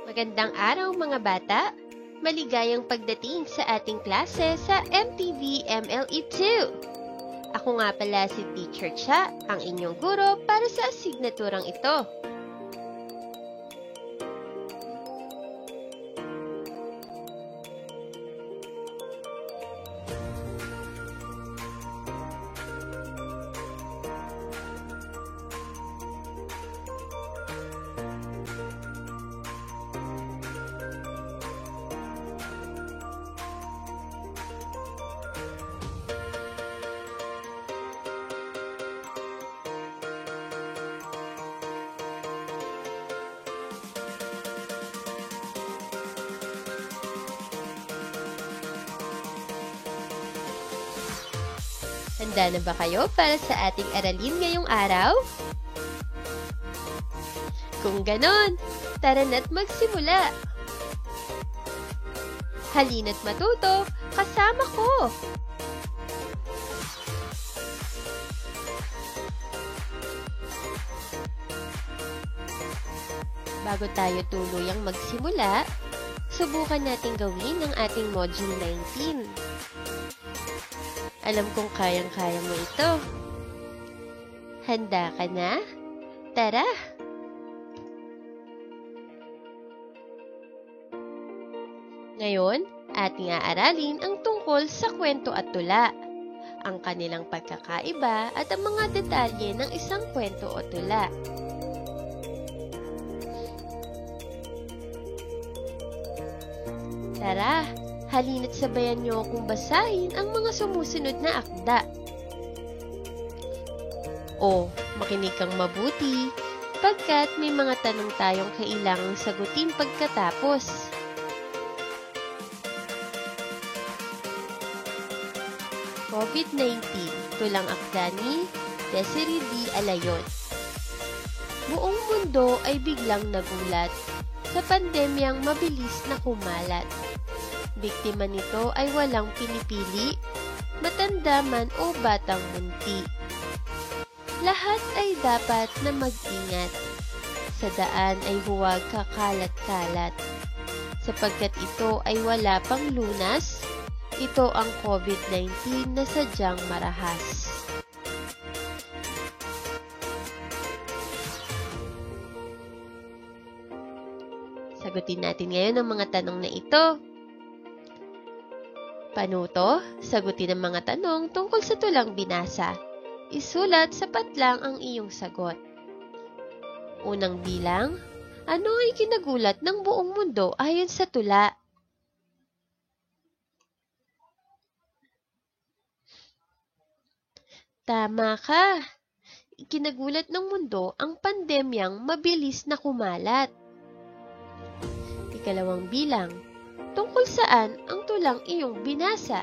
Magandang araw mga bata! Maligayang pagdating sa ating klase sa MTV MLE2. Ako nga pala si Teacher Cha, ang inyong guro para sa asignaturang ito. Handa na ba kayo para sa ating aralin ngayong araw? Kung ganon, tara na't magsimula! Halina't matuto, kasama ko! Bago tayo tuluyang magsimula, subukan nating gawin ang ating Module 19. Alam kong kayang-kaya mo ito. Handa ka na? Tara! Ngayon, ating aaralin ang tungkol sa kwento at tula, ang kanilang pagkakaiba at ang mga detalye ng isang kwento o tula. Tara! Halina't sabayan niyo akong basahin ang mga sumusunod na akda. O, makinig kang mabuti, pagkat may mga tanong tayong kailangang sagutin pagkatapos. COVID-19, tulang akda ni Desiree D. Alayon. Buong mundo ay biglang nagulat sa pandemyang mabilis na kumalat. Biktima nito ay walang pinipili, matanda man o batang munti. Lahat ay dapat na mag-ingat. Sa daan ay huwag kakalat-kalat. Sapagkat ito ay wala pang lunas, ito ang COVID-19 na sadyang marahas. Sagutin natin ngayon ang mga tanong na ito. Panuto, sagutin ang mga tanong tungkol sa tulang binasa. Isulat sapat lang ang iyong sagot. Unang bilang, ano ay kinagulat ng buong mundo ayon sa tula? Tama ka! Ikinagulat ng mundo ang pandemyang mabilis na kumalat. Ikalawang bilang, tungkol saan ang tulang iyong binasa?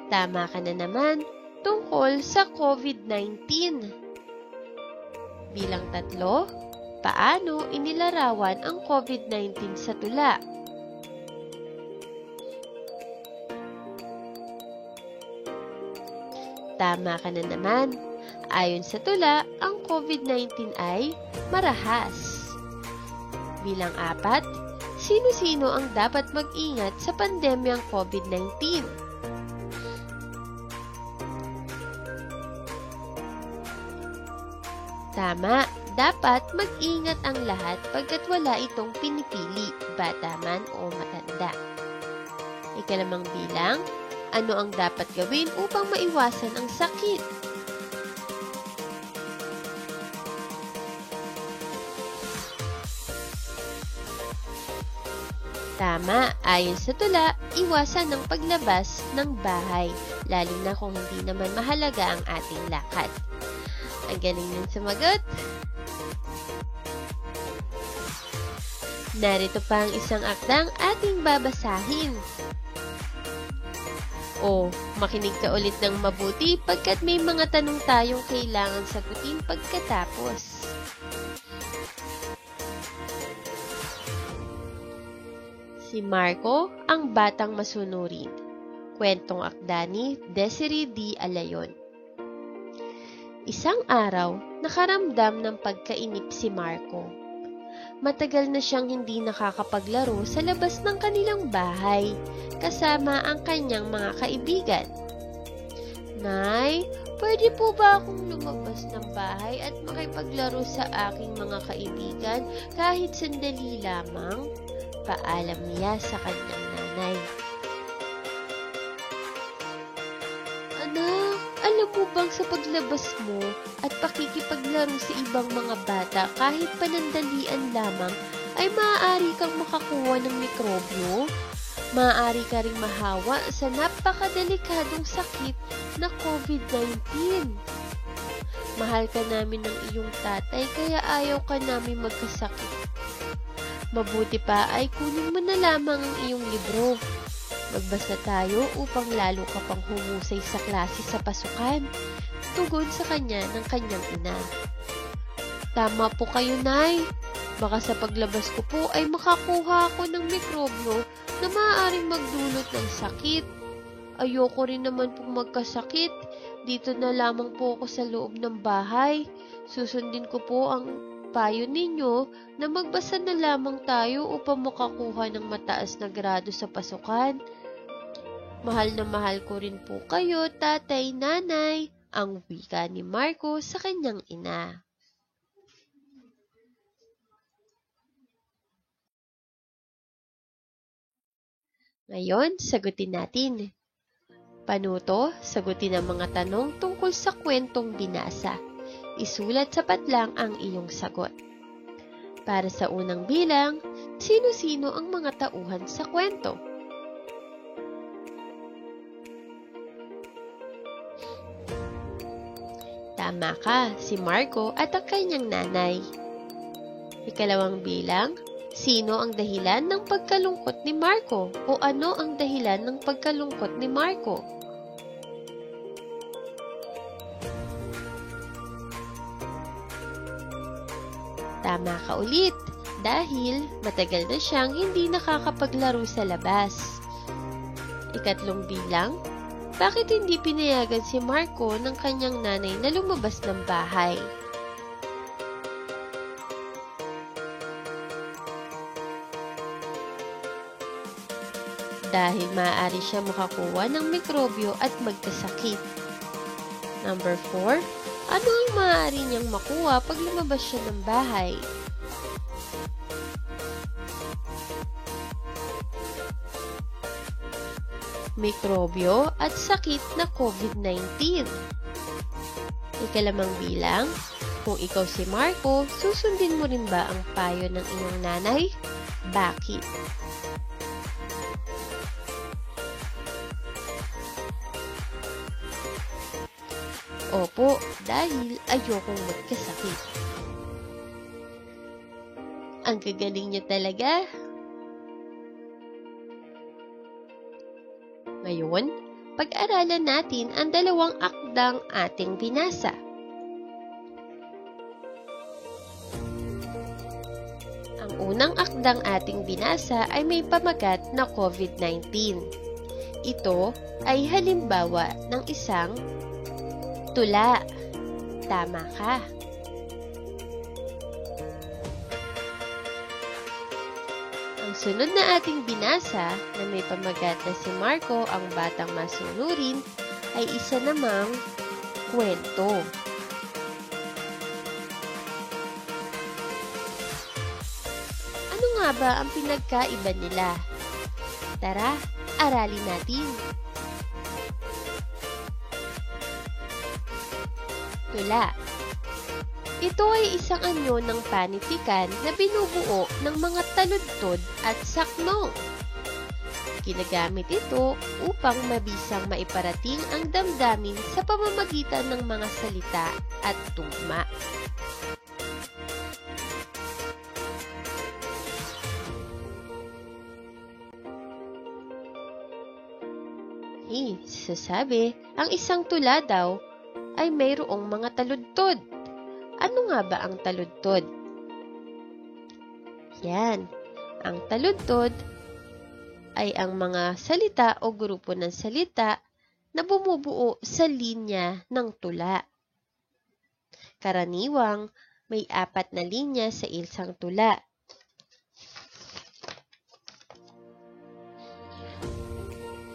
Tama ka na naman, tungkol sa COVID-19. Bilang 3, paano inilarawan ang COVID-19 sa tula? Tama ka na naman. Ayon sa tula, ang COVID-19 ay marahas. Bilang 4, sino-sino ang dapat mag-ingat sa pandemyang COVID-19? Tama, dapat mag-ingat ang lahat pagkat wala itong pinipili, bata man o matanda. Ikalimang bilang, ano ang dapat gawin upang maiwasan ang sakit? Tama, ayon sa tula, iwasan ng paglabas ng bahay, lalo na kung hindi naman mahalaga ang ating lakad. Ang galing ng sumagot! Narito pa ang isang akdang ating babasahin. O, makinig ka ulit ng mabuti pagkat may mga tanong tayong kailangan sagutin pagkatapos. Si Marco, ang batang masunurin. Kwentong akda ni Desiree D. Alayon. Isang araw, nakaramdam ng pagkainip si Marco. Matagal na siyang hindi nakakapaglaro sa labas ng kanilang bahay, kasama ang kanyang mga kaibigan. Nay, pwede po ba akong lumabas ng bahay at makipaglaro sa aking mga kaibigan kahit sandali lamang? Paalam niya sa kanyang nanay. Anak, alam mo bang sa paglabas mo at pakikipaglaro sa ibang mga bata kahit panandalian lamang ay maaari kang makakuha ng mikrobyo? Maaari ka ring mahawa sa napakadelikadong sakit na COVID-19. Mahal ka namin ng iyong tatay kaya ayaw ka namin magkasakit. Mabuti pa ay kunin mo na lamang ang iyong libro. Magbasa tayo upang lalo ka pang humusay sa klase sa pasukan. Tugon sa kanya ng kanyang ina. Tama po kayo, Nay. Baka sa paglabas ko po ay makakuha ako ng mikrobyo na maaaring magdulot ng sakit. Ayoko rin naman pong magkasakit. Dito na lamang po ako sa loob ng bahay. Susundin ko po ang payo ninyo na magbasa na lamang tayo upang makakuha ng mataas na grado sa pasukan. Mahal na mahal ko rin po kayo, tatay, nanay, ang wika ni Marco sa kanyang ina. Ngayon, sagutin natin. Panuto, sagutin ang mga tanong tungkol sa kwentong binasa. Isulat sa patlang ang iyong sagot. Para sa unang bilang, sino-sino ang mga tauhan sa kwento? Tama ka, si Marco at ang kanyang nanay. Ikalawang bilang, sino ang dahilan ng pagkalungkot ni Marco o ano ang dahilan ng pagkalungkot ni Marco? Tama ka ulit, dahil matagal na siyang hindi nakakapaglaro sa labas. Ikatlong bilang, bakit hindi pinayagan si Marco ng kanyang nanay na lumabas ng bahay? Dahil maaari siya makakuha ng mikrobyo at magkasakit. Number 4, ano ang maaari niyang makuha pag lumabas siya ng bahay? Mikrobyo at sakit na COVID-19. Ikalamang bilang, kung ikaw si Marco, susundin mo rin ba ang payo ng iyong nanay? Bakit? Opo, dahil ayokong magkasakit. Ang gagaling niyo talaga. Ngayon, pag-aralan natin ang dalawang akdang ating binasa. Ang unang akdang ating binasa ay may pamagat na COVID-19. Ito ay halimbawa ng isang tula. Tama ka. Ang sunod na ating binasa na may pamagat na si Marco ang batang masunurin ay isa namang kwento. Ano nga ba ang pinagkaiba nila? Tara, aralin natin. Tula. Ito ay isang anyo ng panitikan na binubuo ng mga taludtod at saknong. Ginagamit ito upang mabisang maiparating ang damdamin sa pamamagitan ng mga salita at tugma. Sasabi, ang isang tula daw ay mayroong mga taludtod. Ano nga ba ang taludtod? Yan, ang taludtod ay ang mga salita o grupo ng salita na bumubuo sa linya ng tula. Karaniwang may 4 na linya sa isang tula.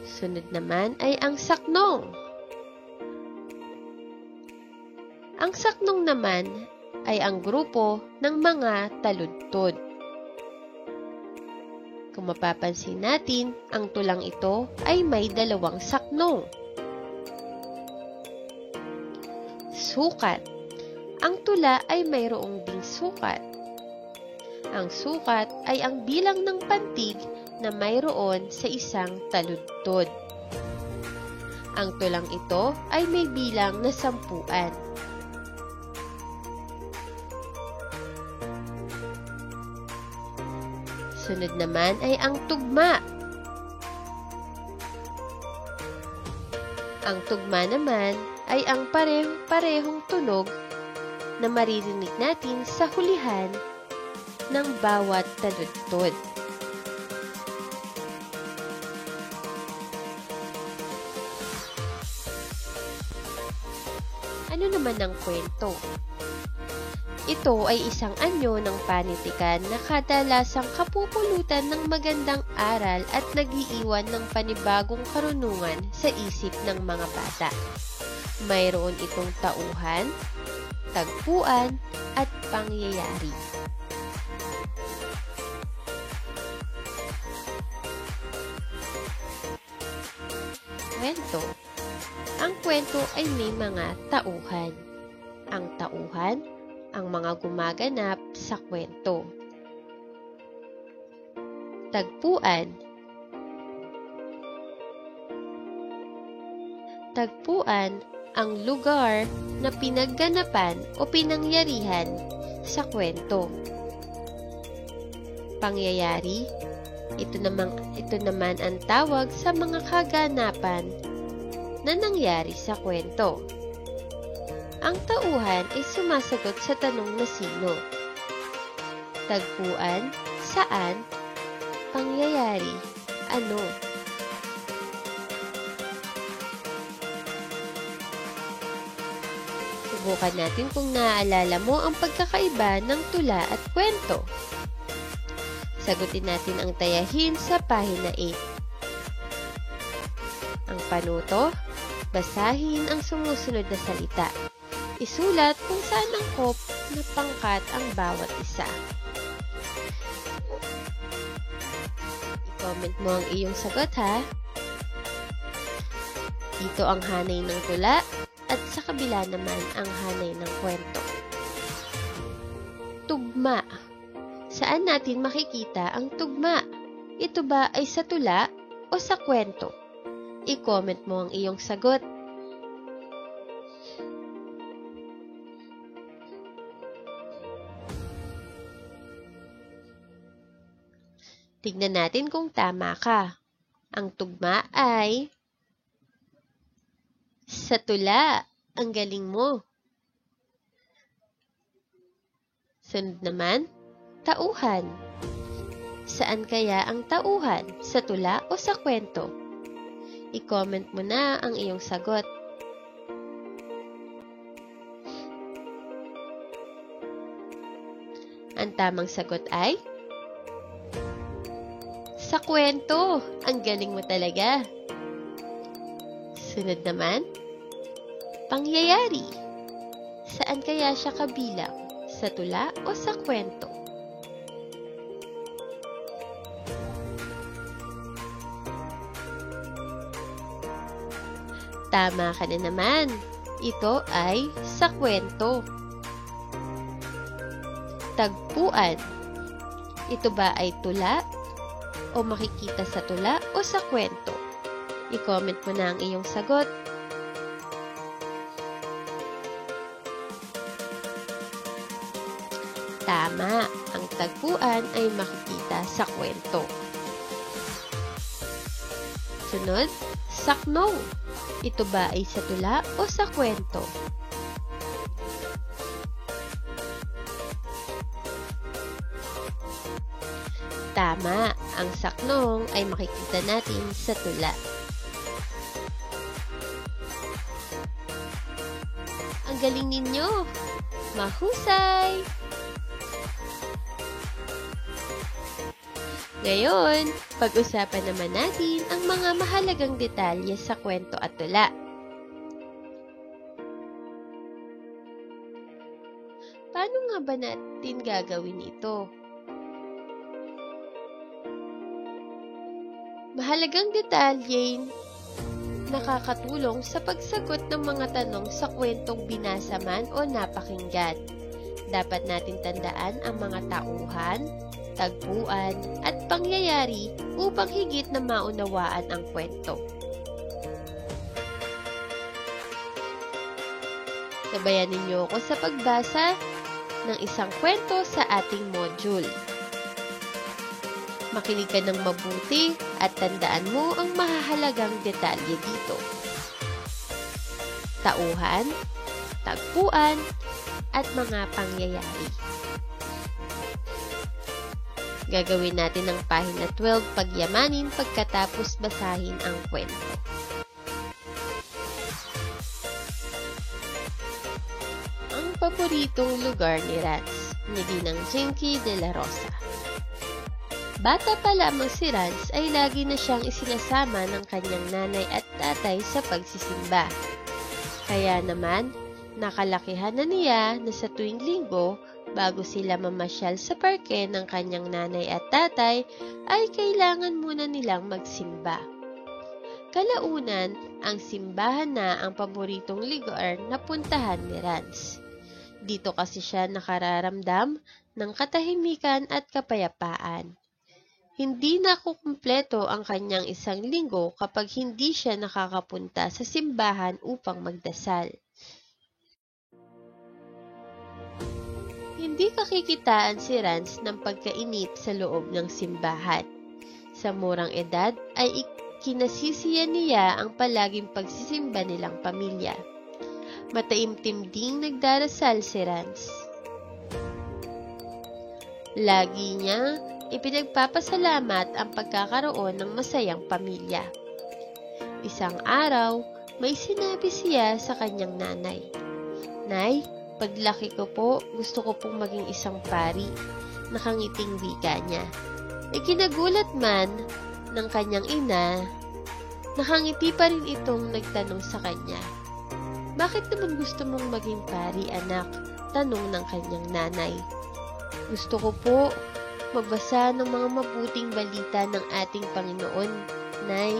Sunod naman ay ang saknong. Ang saknong naman ay ang grupo ng mga taludtod. Kung mapapansin natin, ang tulang ito ay may 2 saknong. Sukat. Ang tula ay mayroong ding sukat. Ang sukat ay ang bilang ng pantig na mayroon sa isang taludtod. Ang tulang ito ay may bilang na 10. Sunod naman ay ang tugma. Ang tugma naman ay ang parehong tunog na maririnig natin sa hulihan ng bawat taludtod. Ano naman ang kwento? Ito ay isang anyo ng panitikan na kadalasang kapupulutan ng magandang aral at nag-iiwan ng panibagong karunungan sa isip ng mga bata. Mayroon itong tauhan, tagpuan, at pangyayari. Kwento. Ang kwento ay may mga tauhan. Ang tauhan, ang mga gumaganap sa kwento. Tagpuan. Tagpuan ang lugar na pinagganapan o pinangyarihan sa kwento. Pangyayari, ito naman ang tawag sa mga kaganapan na nangyari sa kwento. Ang tauhan ay sumasagot sa tanong na sino. Tagpuan, saan? Pangyayari, ano? Subukan natin kung naaalala mo ang pagkakaiba ng tula at kwento. Sagutin natin ang tayahin sa pahina 8. Ang panuto, basahin ang sumusunod na salita. Isulat kung saan angkop na pangkat ang bawat isa. I-comment mo ang iyong sagot ha. Dito ang hanay ng tula at sa kabila naman ang hanay ng kwento. Tugma. Saan natin makikita ang tugma? Ito ba ay sa tula o sa kwento? I-comment mo ang iyong sagot. Tignan natin kung tama ka. Ang tugma ay sa tula. Ang galing mo. Sunod naman, tauhan. Saan kaya ang tauhan? Sa tula o sa kwento? I-comment mo na ang iyong sagot. Ang tamang sagot ay sa kwento. Ang galing mo talaga. Sunod naman, pangyayari. Saan kaya siya kabilang? Sa tula o sa kwento? Tama ka na naman. Ito ay sa kwento. Tagpuan. Ito ba ay tula o makikita sa tula o sa kwento? I-comment mo na ang iyong sagot. Tama, ang tagpuan ay makikita sa kwento. Sunod, saknong. Ito ba ay sa tula o sa kwento? Tama, ang saknong ay makikita natin sa tula. Ang galing ninyo! Mahusay! Ngayon, pag-usapan naman natin ang mga mahalagang detalye sa kwento at tula. Paano nga ba natin gagawin ito? Mahalagang detalye nakakatulong sa pagsagot ng mga tanong sa kwentong binasa man o napakinggan. Dapat natin tandaan ang mga tauhan, tagpuan, at pangyayari upang higit na maunawaan ang kwento. Sabayan ninyo ako sa pagbasa ng isang kwento sa ating module. Makinig ka ng mabuti at tandaan mo ang mahahalagang detalye dito. Tauhan, tagpuan, at mga pangyayari. Gagawin natin ng pahina 12 pagyamanin pagkatapos basahin ang kwento. Ang paboritong lugar ni Rance, ni Ginang Jinky de la Rosa. Bata pa lamang si Rance ay lagi na siyang isinasama ng kanyang nanay at tatay sa pagsisimba. Kaya naman, nakalakihan na niya na sa tuwing linggo, bago sila mamasyal sa parke ng kanyang nanay at tatay, ay kailangan muna nilang magsimba. Kalaunan, ang simbahan na ang paboritong lugar na puntahan ni Rance. Dito kasi siya nakararamdam ng katahimikan at kapayapaan. Hindi nakukumpleto ang kanyang isang linggo kapag hindi siya nakakapunta sa simbahan upang magdasal. Hindi kakikitaan si Rance ng pagkainip sa loob ng simbahan. Sa murang edad ay kinasisiya niya ang palaging pagsisimba nilang pamilya. Mataimtim ding nagdarasal si Rance. Lagi niya ipinagpapasalamat ang pagkakaroon ng masayang pamilya. Isang araw, may sinabi siya sa kanyang nanay. "Nay, paglaki ko po, gusto ko pong maging isang pari." Nakangiting wika niya. Kinagulat man ng kanyang ina, nakangiti pa rin itong nagtanong sa kanya. "Bakit naman gusto mong maging pari, anak?" tanong ng kanyang nanay. "Gusto ko po magbasa ng mga mabuting balita ng ating Panginoon, Nay.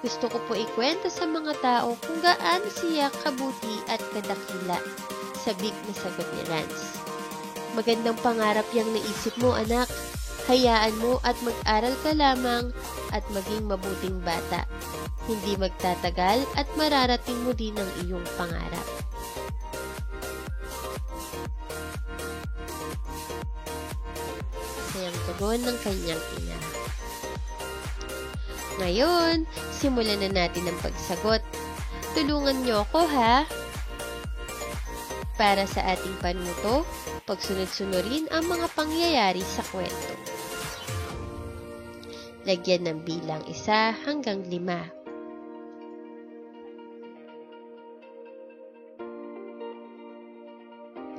Gusto ko po ikwento sa mga tao kung gaano siya kabuti at kadakila." Sabik na sagot ni Rance. "Magandang pangarap yang naisip mo, anak. Hayaan mo at mag-aral ka lamang at maging mabuting bata. Hindi magtatagal at mararating mo din ang iyong pangarap." Sayang tugon ng kanyang ina. Ngayon, simulan na natin ang pagsagot. Tulungan niyo ako, ha? Para sa ating panuto, pagsunod-sunurin ang mga pangyayari sa kwento. Lagyan ng bilang 1 hanggang 5.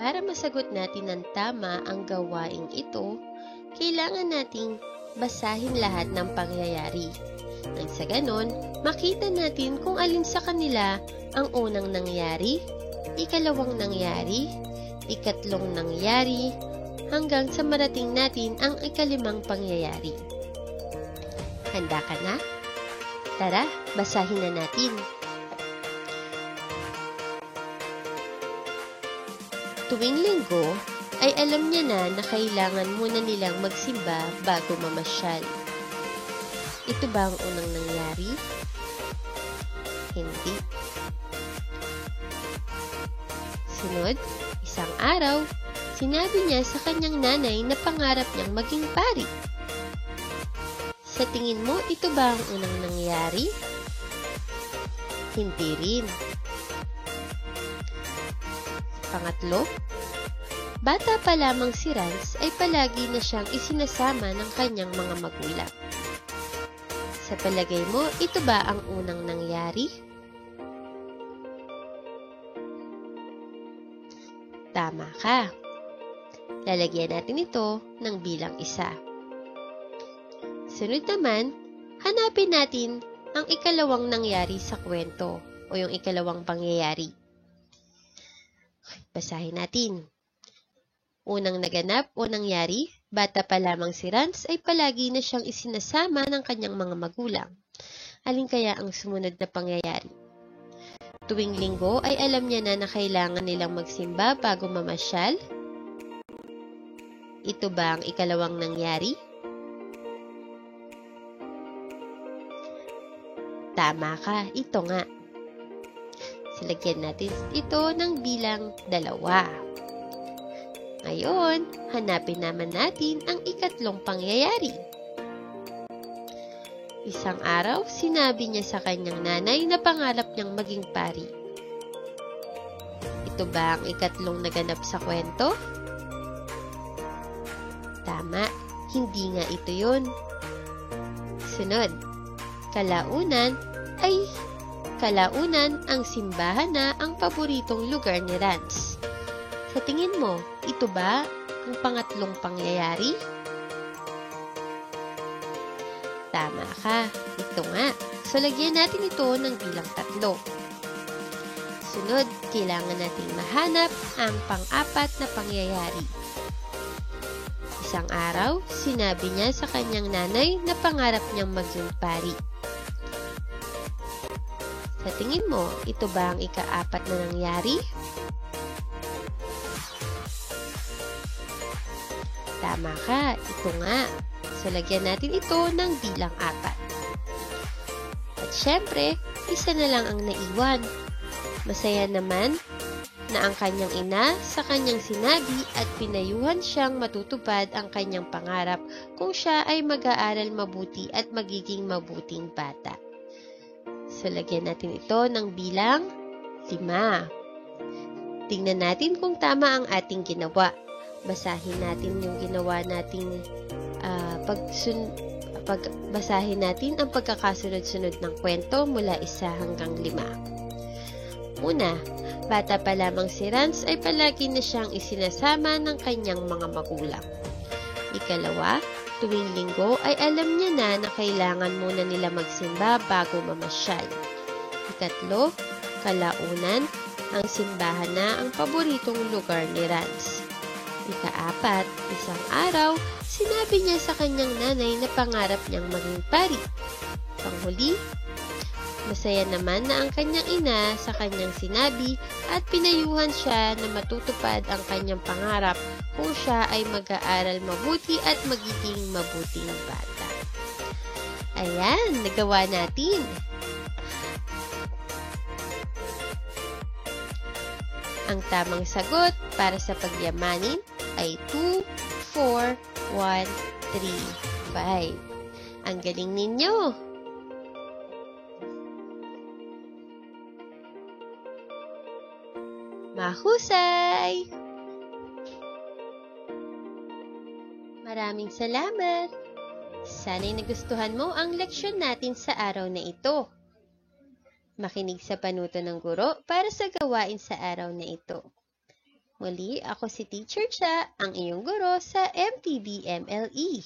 Para masagot natin ng tama ang gawaing ito, kailangan nating basahin lahat ng pangyayari. Nang sa ganon, makita natin kung alin sa kanila ang unang nangyari, ikalawang nangyari, ikatlong nangyari, hanggang sa marating natin ang ikalimang pangyayari. Handa ka na? Tara, basahin na natin. Tuwing linggo, ay alam niya na kailangan muna nilang magsimba bago mamasyal. Ito ba ang unang nangyari? Hindi. Sunod, isang araw, sinabi niya sa kanyang nanay na pangarap niyang maging pari. Sa tingin mo, ito ba ang unang nangyari? Hindi rin. Pangatlo, bata pa lamang si Rance ay palagi na siyang isinasama ng kanyang mga magulang. Sa palagay mo, ito ba ang unang nangyari? Tama ka. Lalagyan natin ito ng bilang 1. Sunod naman, hanapin natin ang ikalawang nangyari sa kwento o yung ikalawang pangyayari. Basahin natin. Unang naganap o nangyari, bata pa lamang si Ranz ay palagi na siyang isinasama ng kanyang mga magulang. Alin kaya ang sumunod na pangyayari? Tuwing linggo ay alam niya na kailangan nilang magsimba bago mamasyal? Ito ba ang ikalawang nangyari? Tama ka, ito nga. Silagyan natin ito ng bilang 2. Ngayon, hanapin naman natin ang ikatlong pangyayari. Isang araw, sinabi niya sa kanyang nanay na pangarap niyang maging pari. Ito ba ang ikatlong naganap sa kwento? Tama, hindi nga ito yun. Sunod, kalaunan ang simbahan na ang paboritong lugar ni Ranz. Sa tingin mo, ito ba ang pangatlong pangyayari? Tama ka, ito nga. So, lagyan natin ito ng bilang 3. Sunod, kailangan nating mahanap ang pang-4 na pangyayari. Isang araw, sinabi niya sa kanyang nanay na pangarap niyang maging pari. Sa tingin mo, ito ba ang ika-4 na nangyari? Tama ka, ito nga. So, lagyan natin ito ng bilang 4. At syempre, isa na lang ang naiwan. Masaya naman na ang kanyang ina sa kanyang sinabi at pinayuhan siyang matutupad ang kanyang pangarap kung siya ay mag-aaral mabuti at magiging mabuting bata. So, lagyan natin ito ng bilang 5. Tingnan natin kung tama ang ating ginawa. Basahin natin yung ginawa nating basahin natin ang pagkakasunod-sunod ng kwento mula 1 hanggang 5. Una, bata pa lamang si Ranz ay palagi na siyang isinasama ng kanyang mga magulang. Ikalawa, tuwing linggo ay alam niya na kailangan muna nila magsimba bago mamasyal. Ikatlo, kalaunan, ang simbahan na ang paboritong lugar ni Ranz. Ika-4, isang araw, sinabi niya sa kanyang nanay na pangarap niyang maging pari. Panghuli, masaya naman na ang kanyang ina sa kanyang sinabi at pinayuhan siya na matutupad ang kanyang pangarap kung siya ay mag-aaral mabuti at magiging mabuting bata. Ayan, nagawa natin! Ang tamang sagot para sa pagyamanin ay 2, 4, 1, 3, 5. Ang galing ninyo! Mahusay! Maraming salamat! Sana'y nagustuhan mo ang leksyon natin sa araw na ito. Makinig sa panuto ng guro para sa gawain sa araw na ito. Muli, ako si Teacher Cha, ang iyong guro sa MTB MLE.